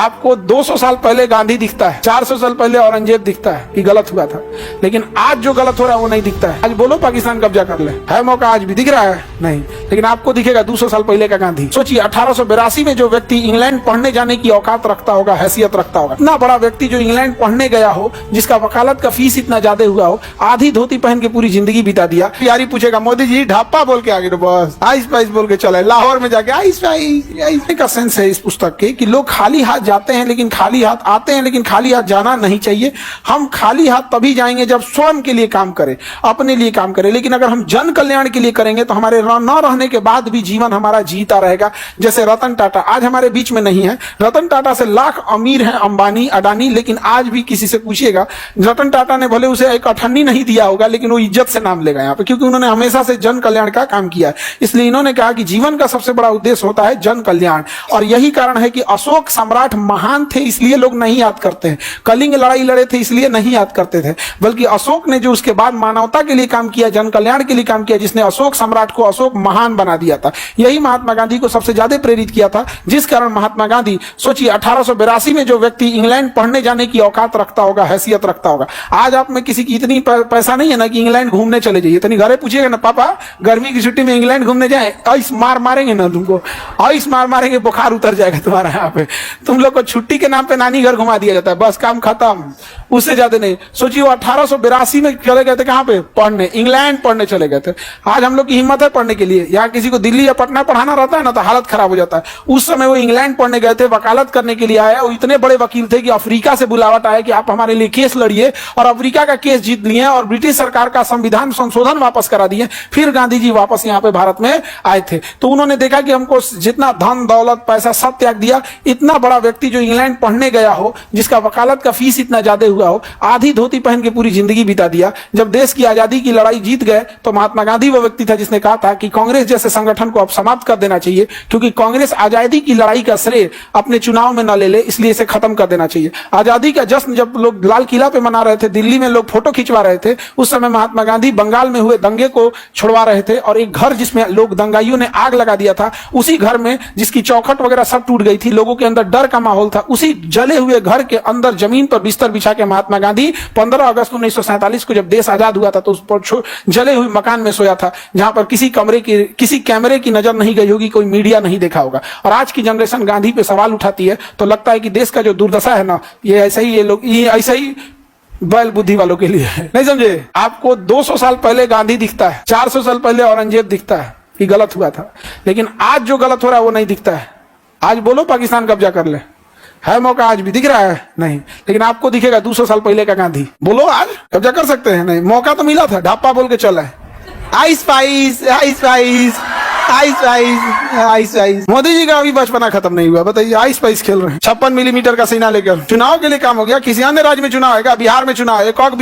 आपको 200 साल पहले गांधी दिखता है, 400 साल पहले औरंगजेब दिखता है कि गलत हुआ था, लेकिन आज जो गलत हो रहा है वो नहीं दिखता है। आज बोलो पाकिस्तान कब्जा कर ले, है मौका आज भी दिख रहा है नहीं, लेकिन आपको दिखेगा 200 साल पहले का गांधी। सोचिए 1882 में जो व्यक्ति इंग्लैंड पढ़ने जाने की औकात रखता होगा, हैसियत रखता होगा, इतना बड़ा व्यक्ति जो इंग्लैंड पढ़ने गया हो, जिसका वकालत का फीस इतना ज्यादा हुआ हो, आधी धोती पहन के पूरी जिंदगी बिता दिया। यारी पूछेगा मोदी जी ढापा बोल के आगे, बस आइस पाइस बोल के चले, लाहौर में जाके आइस पाइस का सेंस है इस पुस्तक के कि लोग खाली हाथ जाते हैं लेकिन खाली हाथ आते हैं, लेकिन खाली हाथ जाना नहीं चाहिए। हम खाली हाथ तभी जाएंगे जब स्वयं के लिए काम करें, अपने लिए काम करें। लेकिन अगर हम जन कल्याण के लिए करेंगे तो हमारे न रहने के बाद भी जीवन हमारा जीता रहेगा। जैसे रतन टाटा आज हमारे बीच में नहीं है, रतन टाटा से लाख अमीर हैं अंबानी अडानी, लेकिन आज भी किसी से पूछिएगा, रतन टाटा ने भले उसे एक अठन्नी नहीं दिया होगा लेकिन वो इज्जत से नाम लेगा यहाँ पे, क्योंकि उन्होंने हमेशा से जन कल्याण का काम किया है। इसलिए इन्होंने कहा कि जीवन का सबसे बड़ा उद्देश्य होता है जन कल्याण। और यही कारण है कि अशोक सम्राट महान थे इसलिए लोग नहीं याद करते हैं, कलिंग लड़ाई लड़े थे इसलिए नहीं याद करते थे, बल्कि अशोक ने जो उसके बाद मानवता के लिए काम किया, जन कल्याण के लिए काम किया, जिसने अशोक सम्राट को अशोक महान बना दिया था, यही महात्मा गांधी को सबसे ज्यादा प्रेरित किया था। जिस कारण महात्मा गांधी, सोचिए 1882 में जो व्यक्ति इंग्लैंड पढ़ने जाने की औकात रखता होगा, हैसियत रखता होगा, आज आप में किसी की इतनी पैसा नहीं है ना कि इंग्लैंड घूमने चले जाइए। इतनी घरे पूछिएगा ना, पापा गर्मी की छुट्टी में इंग्लैंड घूमने जाए, आइस मार मारेंगे ना तुमको, आइस मार मारेंगे, बुखार उतर जाएगा तुम्हारा। यहाँ पे तुम लोग को छुट्टी के नाम पे नानी घर घुमा दिया जाता है, बस काम खत्म, उससे ज्यादा नहीं। सोचिए वो 1882 में चले गए थे कहाँ पे पढ़ने, इंग्लैंड पढ़ने चले गए थे। आज हम लोग की हिम्मत है पढ़ने के लिए, यहाँ किसी को दिल्ली या पटना पढ़ाना रहता है ना तो हालत खराब हो जाता है। उस समय वो इंग्लैंड पढ़ने गए थे, वकालत करने के लिए आए, वो इतने बड़े वकील थे कि अफ्रीका से बुलावट आया कि आप हमारे लिए केस लड़िए, और अफ्रीका का केस जीत लिए और ब्रिटिश सरकार का संविधान संशोधन वापस करा दिए। फिर गांधी जी वापस यहाँ पे भारत में आए थे, तो उन्होंने देखा कि हमको जितना धन दौलत पैसा सब त्याग दिया। इतना बड़ा व्यक्ति जो इंग्लैंड पढ़ने गया हो, जिसका वकालत का फीस इतना ज्यादा हुआ हो, आधी धोती पहन के पूरी जिंदगी बिता दिया। जब देश की आजादी की लड़ाई जीत गए तो महात्मा गांधी वो व्यक्ति था जिसने कहा था कि कांग्रेस जैसे संगठन को अब समाप्त कर देना चाहिए, क्योंकि कांग्रेस आजादी की लड़ाई का श्रेय अपने चुनाव में न ले ले, इसलिए इसे खत्म कर देना चाहिए। आजादी का जश्न जब लोग लाल किला पे मना रहे थे, दिल्ली में लोग फोटो खिंचवा रहे थे, उस समय महात्मा गांधी बंगाल में हुए दंगे को छुड़वा रहे थे, और एक घर जिसमें लोग दंगाइयों ने आग लगा दिया था, उसी घर में जिसकी चौखट वगैरह सब टूट गई थी, लोगों के अंदर डर का माहौल था, उसी जले हुए घर के अंदर जमीन पर बिस्तर बिछा के महात्मा गांधी 15 अगस्त 1947 को जब देश आजाद हुआ था तो उस पर जले हुए मकान में सोया था, जहां पर किसी कैमरे की नजर नहीं गई होगी, कोई मीडिया नहीं देखा होगा। और आज की जनरेशन गांधी पे सवाल उठाती है तो लगता है कि देश का जो दुर्दशा है ना, ये ऐसा ही, ये लोग ये ऐसा ही बैल बुद्धि वालों के लिए है, नहीं समझे। आपको 200 साल पहले गांधी दिखता है, 400 साल पहले औरंगजेब दिखता है कि गलत हुआ था, लेकिन आज जो गलत हो रहा है वो नहीं दिखता है। आज बोलो पाकिस्तान कब्जा कर ले, है मौका आज भी दिख रहा है नहीं, लेकिन आपको दिखेगा 200 साल पहले का गांधी। बोलो आज कब्जा कर सकते हैं नहीं, मौका तो मिला था, ढापा बोल के चला है, आइस पाइस आइस पाइस आइस पाइस आइस पाइस। मोदी जी का अभी बचपना खत्म नहीं हुआ, बताइए आइस पाइस खेल रहे हैं 56 मिलीमीटर का सीना लेकर। चुनाव के लिए काम हो गया, किसी अन्य राज्य में चुनाव आएगा, बिहार में चुनाव, एक और